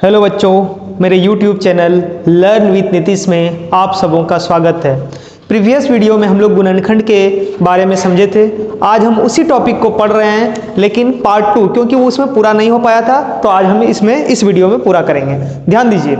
Hello बच्चों, मेरे YouTube channel learn with Nitish में आप सबों का स्वागत है। प्रीवियस वीडियो में हम लोग गुणनखंड के बारे में समझे थे। आज हम उसी टॉपिक को पढ़ रहे हैं, लेकिन पार्ट 2, क्योंकि वो उसमें पूरा नहीं हो पाया था, तो आज हम इस वीडियो में पूरा करेंगे। ध्यान दीजिए,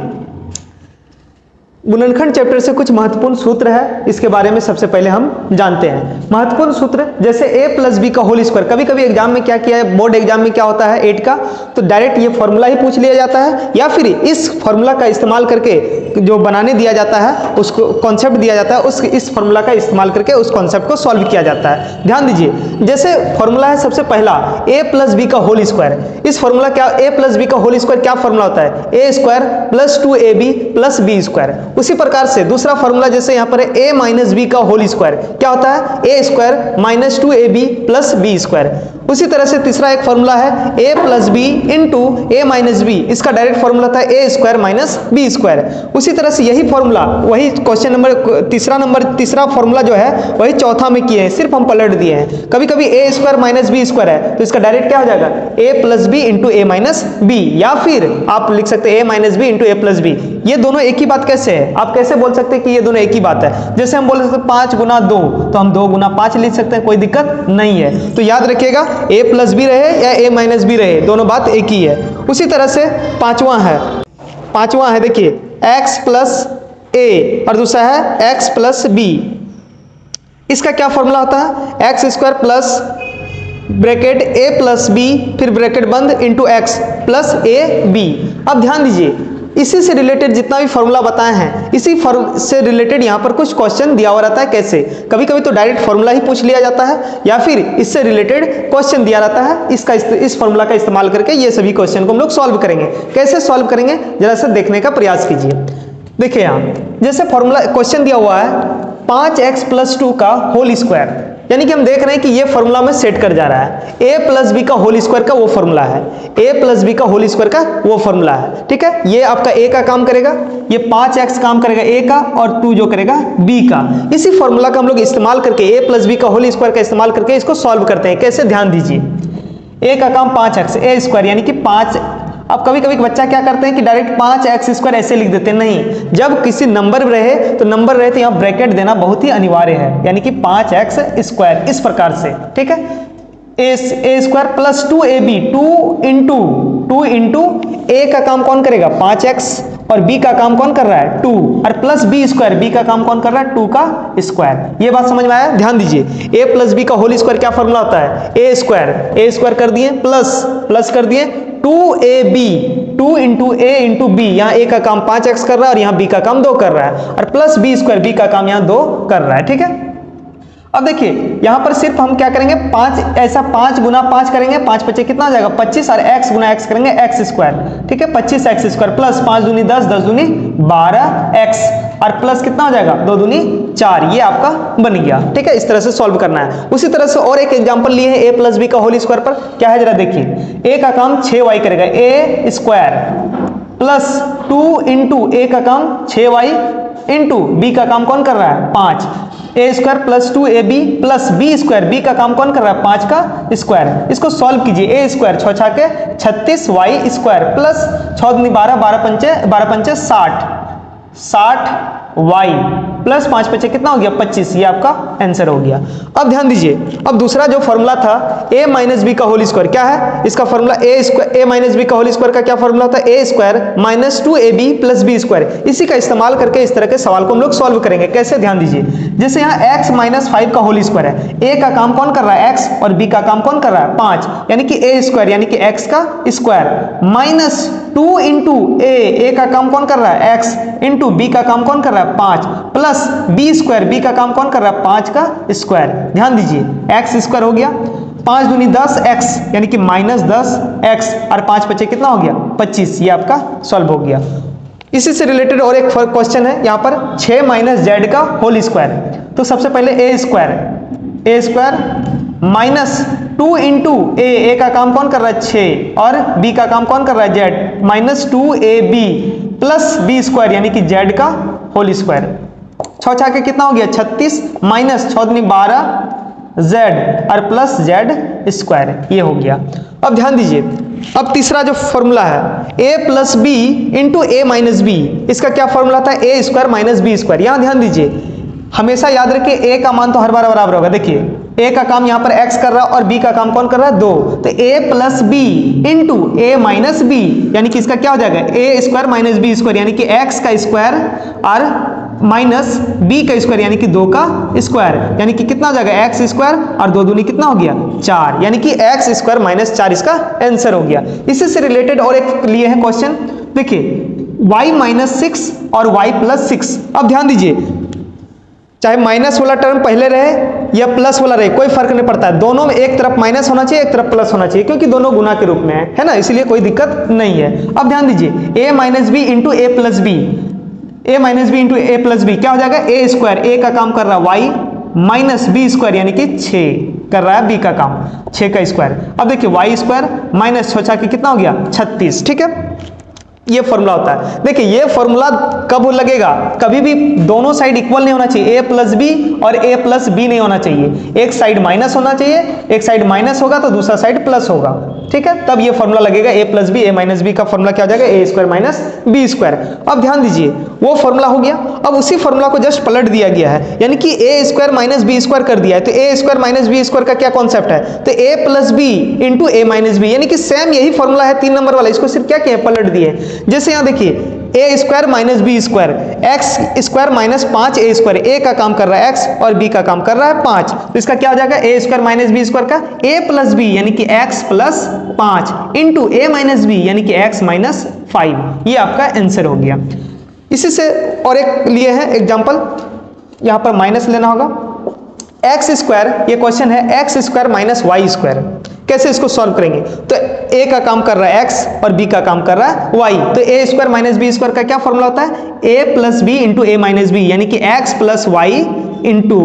गुणनखंड चैप्टर से कुछ महत्वपूर्ण सूत्र है, इसके बारे में सबसे पहले हम जानते हैं। महत्वपूर्ण सूत्र जैसे a प्लस बी का होल स्क्वायर। कभी कभी एग्जाम में क्या किया है, बोर्ड एग्जाम में क्या होता है 8 का, तो डायरेक्ट ये फॉर्मूला ही पूछ लिया जाता है, या फिर इस फॉर्मूला का इस्तेमाल करके जो बनाने दिया जाता है, उसको कॉन्सेप्ट दिया जाता है, इस फॉर्मूला का इस्तेमाल करके उस कॉन्सेप्ट को सॉल्व किया जाता है। ध्यान दीजिए, जैसे फॉर्मूला है सबसे पहला a प्लस बी का होल स्क्वायर। इस फॉर्मूला क्या, a प्लस बी का होल स्क्वायर क्या फॉर्मूला होता है, a square plus 2ab plus b square. उसी प्रकार से दूसरा फॉर्मूला जैसे यहाँ पर a माइनस बी का होल स्क्वायर क्या होता है, a square minus 2ab plus b square. उसी तरह से तीसरा एक फॉर्मूला है a plus B into a minus B, इसका डायरेक्ट फॉर्मूला था a square minus b square. उसी तरह से यही फॉर्मूला, वही क्वेश्चन नंबर तीसरा फॉर्मूला जो है वही चौथा में किए हैं, सिर्फ हम पलट दिए हैं। कभी कभी a square minus B square है, तो इसका डायरेक्ट क्या हो जाएगा, a plus B into a minus B, या फिर आप लिख सकते हैं a minus B into a plus B. ये दोनों एक ही बात कैसे है, आप कैसे बोल सकते हैं कि ये दोनों एक ही बात है। जैसे हम बोल सकते हैं 5 गुना 2, तो हम 2 गुना 5 लिख सकते हैं, कोई दिक्कत नहीं है। तो याद रखिएगा, a प्लस बी रहे या a माइनस बी रहे, दोनों बात एक ही है। उसी तरह से पांचवा है देखिए x प्लस a और दूसरा है x प्लस b। इसका क्या फॉर्मूला होता है, X square plus bracket a plus b फिर ब्रैकेट बंद into X plus A B. अब ध्यान दीजिए, इसी से रिलेटेड जितना भी फॉर्मूला बताए हैं, इसी से रिलेटेड यहाँ पर कुछ क्वेश्चन दिया हुआ रहता है। कैसे, कभी कभी तो डायरेक्ट फॉर्मूला ही पूछ लिया जाता है, या फिर इससे रिलेटेड क्वेश्चन दिया रहता है। इस फॉर्मूला का इस्तेमाल करके ये सभी क्वेश्चन को हम लोग सॉल्व करेंगे। कैसे सॉल्व करेंगे, जरा सा देखने का प्रयास कीजिए। देखिए यहाँ जैसे फॉर्मूला क्वेश्चन दिया हुआ है 5x प्लस 2 का होल स्क्वायर, यानी कि हम देख रहे हैं कि ये फॉर्मूला में सेट कर जा रहा है। a प्लस बी का होल स्क्वायर का वो फॉर्मूला है, a प्लस बी का होल स्क्वायर का वो फॉर्मूला है। ठीक है, ये आपका a का काम करेगा, ये 5x काम करेगा a का, और 2 जो करेगा b का। इसी फॉर्मूला का हम लोग इस्तेमाल करके a प्लस बी का होल स्क्वायर का इस्तेमाल करके इसको सॉल्व करते हैं। कैसे, ध्यान दीजिए, a का काम 5x a स्क्वायर यानी कि 5। अब कभी कभी बच्चा क्या करते हैं कि डायरेक्ट 5x स्क्वायर ऐसे लिख देते हैं। नहीं, जब किसी नंबर रहे तो तो यहाँ ब्रैकेट देना बहुत ही अनिवार्य है, यानी कि 5x स्क्वायर इस प्रकार से। ठीक है, a square plus 2ab, 2 into a का काम कौन करेगा 5x, और b का काम कौन कर रहा है 2, और प्लस b स्क्वायर, b का काम कौन कर रहा है 2 का स्क्वायर। ये बात समझ में आया। ध्यान दीजिए, a प्लस b का होल स्क्वायर क्या फॉर्मूला होता है, a स्क्वायर कर दिए प्लस कर दिए 2ab, 2 into a into B, यहाँ a का काम 5x कर रहा है और यहाँ b का काम 2 कर रहा है, और प्लस b स्क्वायर, b का काम यहाँ 2 कर रहा है। ठीक है, अब देखिए यहाँ पर सिर्फ हम क्या करेंगे 5 गुना 5 करेंगे, 5 पचे कितना हो जाएगा 25, और x गुना x करेंगे x स्क्वायर। ठीक है, 25x स्क्वायर प्लस 5 दूनी 10, 10 दूनी 12x, और प्लस कितना हो जाएगा 2 दूनी 4, ये आपका बन गया। ठीक है, इस तरह से सॉल्व करना है। उसी तरह से और एक एग्जांपल लिए हैं a प्लस बी का होल स्क्वायर पर। क्या है जरा देखिए, a का काम 6y करेगा, a square plus 2 into a का काम 6y इंटू b का काम कौन कर रहा है 5, a square plus 2ab plus b square, b का काम कौन कर रहा है 5 का स्क्वायर। इसको सॉल्व कीजिए, a square 6 छाके 36y square plus 6 दूनी 12, 12 पंचे 60y प्लस 5 पचे कितना हो गया 25, ये आपका आंसर हो गया। अब ध्यान दीजिए, अब दूसरा जो फॉर्मूला था a माइनस बी का होल स्क्वायर, क्या है इसका फॉर्मूला, a माइनस बी का होल स्क्वायर का क्या फॉर्मूला होता है, a square minus 2ab plus b square. इसी का इस्तेमाल करके इस तरह के सवाल को हम लोग सॉल्व करेंगे। कैसे, ध्यान दीजिए, जैसे यहाँ x माइनस 5 का होल स्क्वायर है, a का काम कौन कर रहा है x, और b का काम कौन कर रहा है 5, यानी कि a स्क्वायर यानी कि x का स्क्वायर माइनस 2 इंटू a का काम कौन कर रहा है x, इंटू b का काम कौन कर रहा है 5, प्लस b स्क्वायर, b का काम कौन कर रहा है 5 का स्क्वायर। ध्यान दीजिए, x स्क्वायर हो गया 5 दूनी 10x यानी कि माइनस 10x, और 5 बचे कितना हो गया 25, ये आपका सॉल्व हो गया। इसी से रिलेटेड और एक क्वेश्चन है यहाँ पर 6 माइनस जेड का होल स्क्वायर। तो सबसे पहले a square minus 2 into a का काम कौन कर रहा है 6, और b का काम कौन कर रहा है z, minus 2ab plus b square यानी कि z का होल स्क्वायर। 6 छाके कितना हो गया 36, माइनस 6 दूनी 12 z, और प्लस z स्क्वायर, ये हो गया। अब ध्यान दीजिए, अब तीसरा जो फॉर्मूला है a plus B into A minus B, इसका क्या फॉर्मूला था, A square minus B square. यहां ध्यान दीजिए, हमेशा याद रखिए a का मान तो हर बार बराबर होगा। देखिए a का काम यहां पर x कर रहा है और b का काम कौन कर रहा है, 2, तो a plus B into A minus B, यानी कि इसका क्या हो जाएगा, A square minus B square, यानी कि x का स्क्वायर और माइनस b का स्क्वायर यानी कि 2 का स्क्वायर, यानी कि कितना हो जाएगा, x स्क्वायर और 2 दूनी कितना हो गया, 4, यानी कि x स्क्वायर माइनस 4 इसका आंसर हो गया। इसी से रिलेटेड और एक लिए है क्वेश्चन, देखिए y माइनस 6 और y प्लस 6। अब ध्यान दीजिए, चाहे माइनस वाला टर्म पहले रहे या प्लस वाला रहे, कोई फर्क नहीं पड़ता है, दोनों में एक तरफ माइनस होना चाहिए, एक तरफ प्लस होना चाहिए, क्योंकि दोनों गुना के रूप में है ना, इसलिए कोई दिक्कत नहीं है। अब ध्यान दीजिए, a minus B into A plus B, A minus B into A plus B क्या हो जाएगा, ए स्क्वायर, ए का काम कर रहा है वाई माइनस बी स्क्वायर, यानी कि 6 कर रहा है बी का काम, 6 का स्क्वायर। अब देखिए वाई स्क्वायर माइनस 6 की कितना हो गया, 36, ठीक है, ये फॉर्मूला होता है। देखिए ये फॉर्मूला कब लगेगा, कभी भी दोनों साइड इक्वल नहीं होना चाहिए, ए प्लस बी और ए प्लस बी नहीं होना चाहिए, एक साइड माइनस होना चाहिए, एक साइड माइनस होगा तो दूसरा साइड प्लस होगा, ठीक है, तब ये फॉर्मूला लगेगा ए plus B, A minus B का फॉर्मूला क्या हो जाएगा, A square minus B square. अब ध्यान दीजिए वो फॉर्मूला हो गया, अब उसी फॉर्मूला को जस्ट पलट दिया गया है, यानी कि ए स्क्वायर माइनस बी स्क्वायर कर दिया है, तो A square minus B square का क्या कॉन्सेप्ट है, तो a plus B into A minus B, यानी कि सेम यही फॉर्मूला है 3 नंबर वाला, इसको सिर्फ क्या किया, पलट दिए। जैसे यहाँ देखिए A square minus B square, X square minus 5 A square, A का काम कर रहा है एक्स और बी का काम कर रहा है 5, तो इसका क्या हो जाएगा, A square minus B square का ए प्लस बी यानी कि एक्स प्लस 5 इंटू ए माइनस बी यानी कि एक्स माइनस 5, ये आपका आंसर हो गया। इसी से और एक लिए है एग्जाम्पल, यहां पर माइनस लेना होगा, एक्स स्क्वायर, ये क्वेश्चन है X square minus Y square, कैसे इसको सॉल्व करेंगे, तो ए का काम कर रहा है एक्स और बी का काम कर रहा है वाई, तो A square minus B square का क्या फॉर्मूला होता है, A plus B into A minus B, यानी कि X plus Y into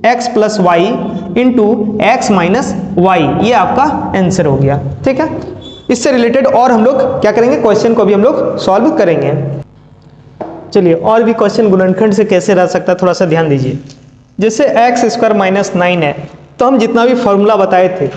X plus Y into X minus Y, ये आपका आंसर हो गया, ठीक है। इससे रिलेटेड और हम लोग क्या करेंगे, क्वेश्चन को भी हम लोग सॉल्व करेंगे। चलिए और भी क्वेश्चन गुणनखंड से कैसे रह सकता है, थोड़ा सा ध्यान दीजिए। जैसे एक्स स्क्वायर माइनस 9 है, तो हम जितना भी फॉर्मूला बताए थे,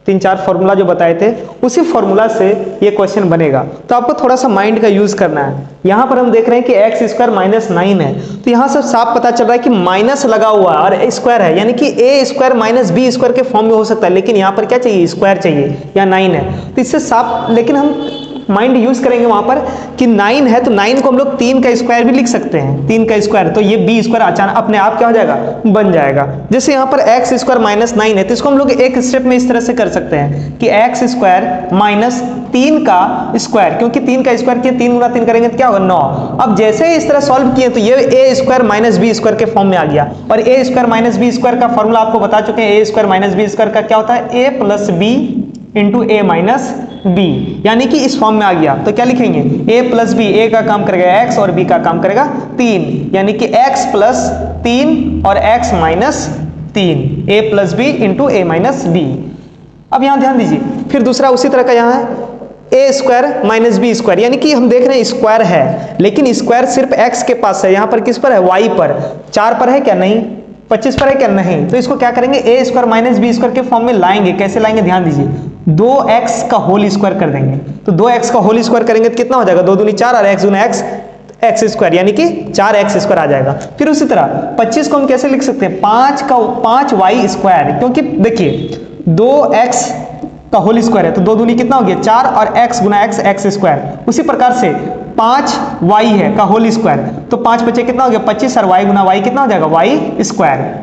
3-4 फॉर्मूला जो बताए थे, उसी फॉर्मूला से ये क्वेश्चन बनेगा, तो आपको थोड़ा सा माइंड का यूज करना है। यहाँ पर हम देख रहे हैं कि एक्स स्क्वायर माइनस 9 है, तो यहाँ से साफ पता चल रहा है कि माइनस लगा हुआ है और स्क्वायर है, यानी कि ए स्क्वायर माइनस बी स्क्वायर के फॉर्म में हो सकता है, लेकिन यहाँ पर क्या चाहिए, स्क्वायर चाहिए या 9 है, तो इससे साफ, लेकिन हम माइंड यूज करेंगे वहां पर कि 9 है, तो 9 को हम लोग 3 का स्क्वायर भी लिख सकते हैं, 3 का स्क्वायर, तो ये बी स्क्वायर अचानक अपने आप क्या हो जाएगा, बन जाएगा। जैसे यहाँ पर एक्स स्क्वायर माइनस 9 है, तो इसको हम लोग एक स्टेप में इस तरह से कर सकते हैं कि एक्स स्क्वायर माइनस 3 का स्क्वायर, क्योंकि 3 का स्क्वायर किया 3 गुना 3 करेंगे तो क्या होगा, 9। अब जैसे ही इस तरह सॉल्व किए तो ये ए स्क्वायर माइनस बी स्क्वायर के फॉर्म में आ गया, और ए स्क्वायर माइनस बी स्क्वायर का फॉर्मूला आपको बता चुके हैं, ए स्क्वायर माइनस बी स्क्वायर का क्या होता है, A plus B into A minus B, यानी कि इस फॉर्म में आ गया, तो क्या लिखेंगे, a प्लस बी, ए का काम करेगा x और b का काम करेगा 3, यानी कि x प्लस 3 और x minus 3, a plus B into A minus b. अब यहां ध्यान दीजिए, फिर दूसरा उसी तरह का यहाँ है ए स्क्वायर माइनस बी स्क्वायर, यानी कि हम देख रहे हैं स्क्वायर है, लेकिन स्क्वायर सिर्फ x के पास है, यहाँ पर किस पर है, y पर, 4 पर है क्या, नहीं, 25 पर है क्या, नहीं, तो इसको क्या करेंगे, ए स्क्वायर माइनस बी स्क्वायर के फॉर्म में लाएंगे, कैसे लाएंगे, ध्यान दीजिए, 2x का होल स्क्वायर कर देंगे, तो 2x का होल स्क्वायर करेंगे तो कितना हो जाएगा, 2 दूनी 4 और x दूना x, एक्स स्क्वायर यानी कि 4x स्क्वायर आ जाएगा। फिर उसी तरह 25 को हम कैसे लिख सकते हैं, 5y स्क्वायर, क्योंकि देखिए 2x का होल स्क्वायर है, तो 2 दूनी कितना हो गया, 4 और x गुना x स्क्वायर। उसी प्रकार से 5y है का होल स्क्वायर, तो 5 बचे कितना हो गया, 25 और y गुना y कितना हो जाएगा, y स्क्वायर,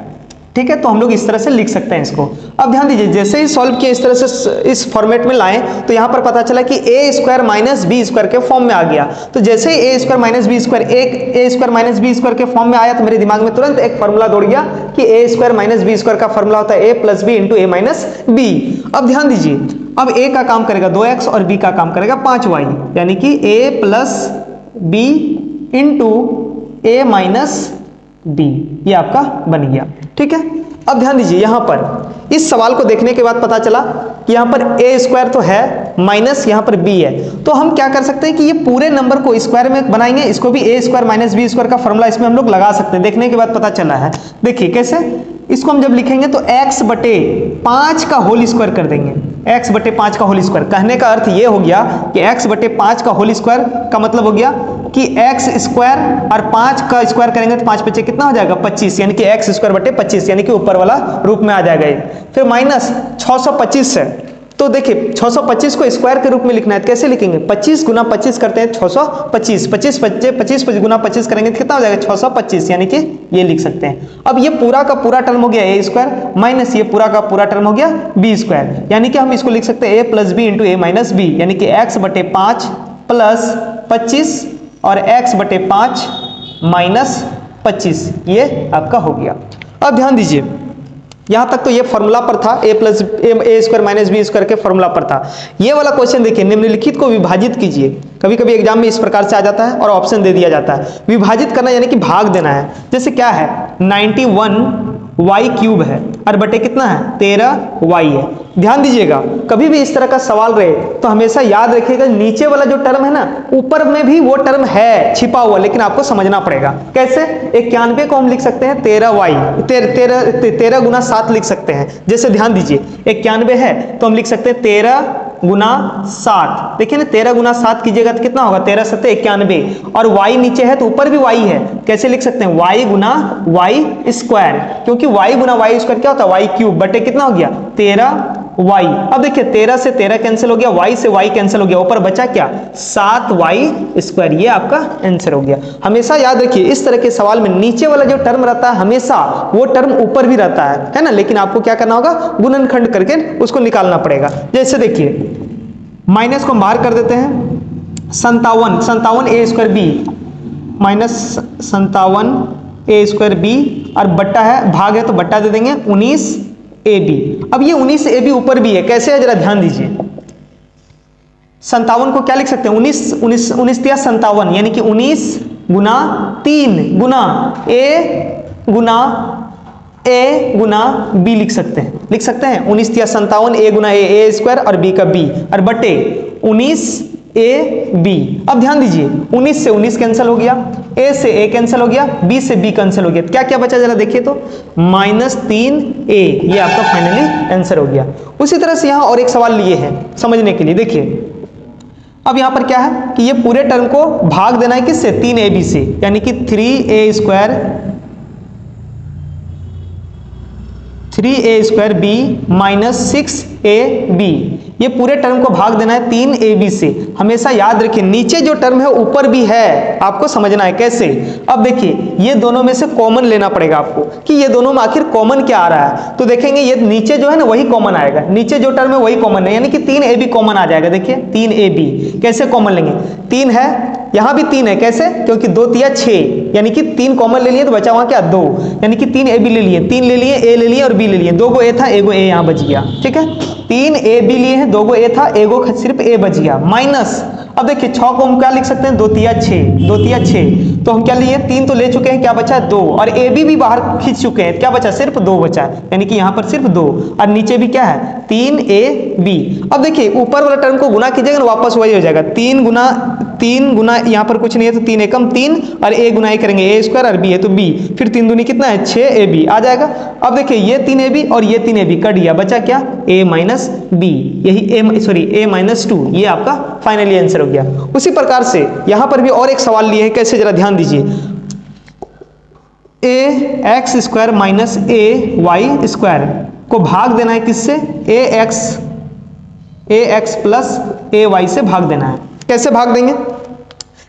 ठीक है, तो हम लोग इस तरह से लिख सकते हैं इसको। अब ध्यान दीजिए, जैसे ही सॉल्व किया इस तरह से इस फॉर्मेट में लाएं, तो यहाँ पर पता चला कि ए स्क्वायर माइनस बी स्क्वायर के फॉर्म में आ गया, तो जैसे ही ए स्क्वायर माइनस बी स्क्वायर, एक ए स्क्वायर माइनस बी स्क्वायर के फॉर्म में आया, तो मेरे दिमाग में तुरंत एक फॉर्मूला दौड़ गया कि ए स्क्वायर माइनस बी स्क्वायर का फॉर्मूला होता है A plus B into A minus b. अब ध्यान दीजिए, अब ए का काम करेगा 2x और बी का काम करेगा 5y, यानी कि ए प्लस बी इंटू ए माइनस बी, ये आपका बन गया, ठीक है। अब ध्यान दीजिए, यहां पर इस सवाल को देखने के बाद पता चला कि यहां पर ए स्क्वायर तो है माइनस यहां पर बी है, तो हम क्या कर सकते हैं कि ये पूरे नंबर को स्क्वायर में बनाएंगे, इसको भी ए स्क्वायर माइनस बी स्क्वायर का फॉर्मूला इसमें हम लोग लगा सकते हैं। देखने के बाद पता चला है, देखिए कैसे, इसको हम जब लिखेंगे तो x बटे 5 का होल स्क्वायर कर देंगे, x बटे 5 का होल स्क्वायर। कहने का अर्थ ये हो गया कि x बटे 5 का होल स्क्वायर का मतलब हो गया कि x स्क्वायर और 5 का स्क्वायर करेंगे तो 5 बचे कितना हो जाएगा 25, यानी कि x स्क्वायर बटे 25, यानी कि ऊपर वाला रूप में आ जाएगा ये। फिर माइनस 625 है, तो देखिए 625 को स्क्वायर के रूप में लिखना है, कैसे लिखेंगे 25 गुना 25 करते हैं 625, 25 गुना 25 करेंगे तो कितना हो जाएगा 625, यानी कि ये लिख सकते हैं। अब ये पूरा का पूरा टर्म हो गया ए स्क्वायर माइनस ये पूरा का पूरा टर्म हो गया बी स्क्वायर, यानी कि हम इसको लिख सकते हैं ए प्लस बी इंटू ए माइनस बी, यानी कि x बटे 5 प्लस 25 और x बटे 5 माइनस 25, ये आपका हो गया। अब ध्यान दीजिए यहां तक तो ये फॉर्मूला पर था, a plus a square minus B square के फॉर्मूला पर था। ये वाला क्वेश्चन देखिए, निम्नलिखित को विभाजित कीजिए। कभी कभी एग्जाम में इस प्रकार से आ जाता है और ऑप्शन दे दिया जाता है। विभाजित करना यानी कि भाग देना है। जैसे क्या है 91y क्यूब है और बटे कितना है 13y है। ध्यान दीजिएगा कभी भी इस तरह का सवाल रहे तो हमेशा याद रखिएगा नीचे वाला जो टर्म है ना ऊपर में भी वो टर्म है छिपा हुआ, लेकिन आपको समझना पड़ेगा। कैसे 91 को हम लिख सकते हैं 13 गुना 7 लिख सकते हैं। जैसे ध्यान दीजिए 91 है तो हम लिख सकते हैं 13 गुना 7। देखिए ना 13 गुना 7 कीजिएगा तो कितना होगा 13 7 91, और y नीचे है तो ऊपर भी y है, कैसे लिख सकते हैं y गुना y स्क्वायर, क्योंकि y गुना y स्क्वायर क्या होता है y क्यूब बटे कितना हो गया 13y। अब देखिए 13 से 13 कैंसिल हो गया, y से y कैंसिल हो गया, ऊपर बचा क्या 7y स्क्वायर। ये आपका आंसर हो गया। हमेशा याद रखिए इस तरह के सवाल में नीचे वाला जो टर्म रहता है हमेशा वो टर्म ऊपर भी रहता है ना, लेकिन आपको क्या करना होगा गुणनखंड करके उसको निकालना पड़ेगा। जैसे देखिए माइनस को बाहर कर देते हैं 57 ए स्क्वायर बी माइनस 57 ए स्क्वायर बी और बट्टा है भाग है तो बट्टा दे देंगे 19 ए बी। अब ये 19 ए बी ऊपर भी है, कैसे है जरा ध्यान दीजिए। 57 को क्या लिख सकते हैं 19 तिया 57, यानी कि 19 गुना 3 गुना ए गुना बी लिख सकते हैं 19 तिया 57 ए गुना ए स्क्वायर और बी का बी और बटे 19 ए बी। अब ध्यान दीजिए 19 से 19 कैंसिल हो गया, ए से ए कैंसिल हो गया, बी से बी कैंसिल हो गया, क्या क्या बचा जरा देखिए तो -3 ए। ये आपका फाइनली आंसर हो गया। उसी तरह से यहां और एक सवाल लिए हैं समझने के लिए। देखिए अब यहां पर क्या है कि ये पूरे टर्म को भाग देना है किससे 3ab से, यानी कि 3a square B minus 6ab। ये पूरे टर्म को भाग देना है 3ab से। हमेशा याद रखिए नीचे जो टर्म है ऊपर भी है, आपको समझना है कैसे। अब देखिए ये दोनों में से कॉमन लेना पड़ेगा आपको कि ये दोनों में आखिर कॉमन क्या आ रहा है। तो देखेंगे ये नीचे जो है ना वही कॉमन आएगा, नीचे जो टर्म है वही कॉमन है, यानी कि 3ab कॉमन आ जाएगा। देखिए 3ab कैसे कॉमन लेंगे, 3 है यहां भी 3 है, कैसे क्योंकि 2 तिया 6, यानी कि 3 कॉमन ले लिए तो बचा हुआ क्या 2, यानी कि 3ab ले लिए, 3 ले लिए, a ले लिए और b ले लिए, 2 गो a था 1 गो a यहां बच गया। ठीक है 3ab लिए हैं, 2 गो a था 1 गो सिर्फ a बच गया माइनस। अब देखिए 6 को हम क्या लिख सकते हैं 2 तिया 6, तो हम क्या लिए 3 तो ले चुके हैं, क्या बचा 2, और ab भी बाहर खींच चुके हैं, क्या बचा सिर्फ 2 बचा, यानी कि यहां पर सिर्फ 2 और नीचे भी क्या है 3ab। अब देखिए ऊपर वाला टर्म को गुना कीजिएगा ना वापस वही हो जाएगा 3 गुना यहां पर कुछ नहीं है तो 3 एकम 3 और a गुना करेंगे a स्क्वायर और b है तो b, फिर 3 दूनी कितना है 6ab आ जाएगा। अब देखिए ये 3ab और ये 3ab कट गया, बचा क्या a माइनस b, यही a माइनस 2। ये आपका फाइनली आंसर हो गया। उसी प्रकार से यहां पर भी और एक सवाल लिए हैं, कैसे जरा ध्यान दीजिए। ax square minus ay square को भाग देना है किससे ax प्लस ay से भाग देना है। कैसे भाग देंगे,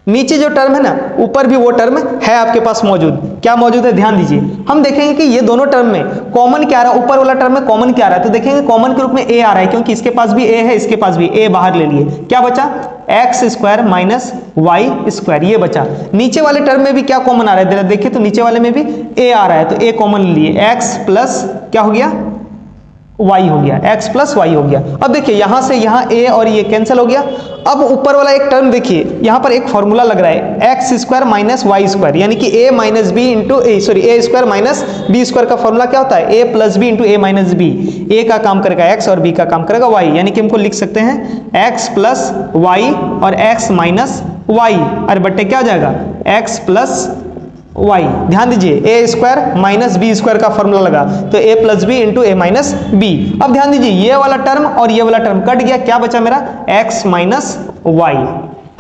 नीचे जो टर्म है ना ऊपर भी वो टर्म है आपके पास मौजूद, क्या मौजूद है ध्यान दीजिए। हम देखेंगे कि ये दोनों टर्म में कॉमन क्या आ रहा है, ऊपर वाला टर्म में कॉमन क्या आ रहा है, तो देखेंगे कॉमन के रूप में a आ रहा है, क्योंकि इसके पास भी a है इसके पास भी a बाहर ले लिए, क्या बचा x square minus y square, ये बचा। नीचे वाले टर्म में भी क्या कॉमन आ रहा है देखिए तो नीचे वाले में भी a आ रहा है तो a कॉमन ले लिए, x प्लस क्या हो गया y हो गया, x प्लस y हो गया। अब देखिए यहां से यहां a और ये कैंसिल हो गया। अब ऊपर वाला एक टर्म देखिए यहां पर एक फॉर्मूला लग रहा है x square minus y square, यानी कि a minus B into a square minus b square का फॉर्मूला क्या होता है a plus B into a minus b. a का काम करेगा x और b का काम करेगा y, यानी कि हमको लिख सकते हैं x प्लस y और x माइनस y और बट्टे क्या आ जाएगा x प्लस वाई। ध्यान दीजिए a square minus B square का फॉर्मूला लगा तो a plus B into A minus b. अब ध्यान दीजिए ये वाला टर्म और ये वाला टर्म कट गया, क्या बचा मेरा एक्स माइनस वाई।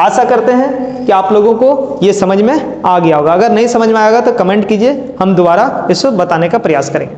आशा करते हैं कि आप लोगों को ये समझ में आ गया होगा। अगर नहीं समझ में आएगा तो कमेंट कीजिए, हम दोबारा इसको बताने का प्रयास करेंगे।